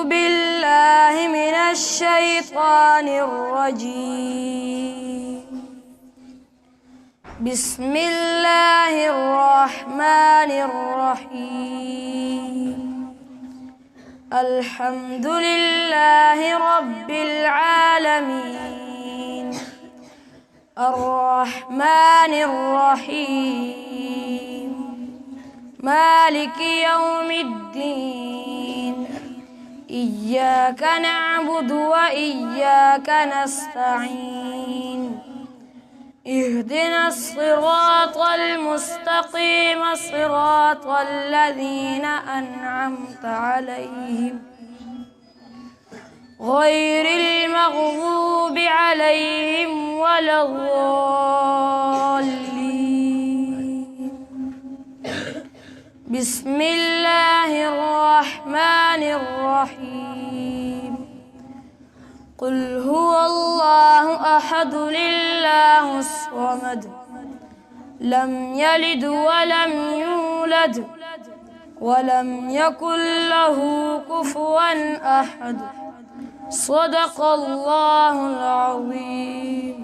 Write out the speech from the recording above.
بالله من الشيطان الرجيم. بسم الله الرحمن الرحيم. الحمد لله رب العالمين الرحمن الرحيم مالك يوم الدين. إياك نعبد وإياك نستعين. اهدنا الصراط المستقيم صراط الذين أنعمت عليهم غير المغضوب عليهم ولا الضالين. بسم الله الرحمن الرحيم. قل هو الله أحد الله الصمد لم يلد ولم يولد ولم يكن له كفوا أحد. صدق الله العظيم.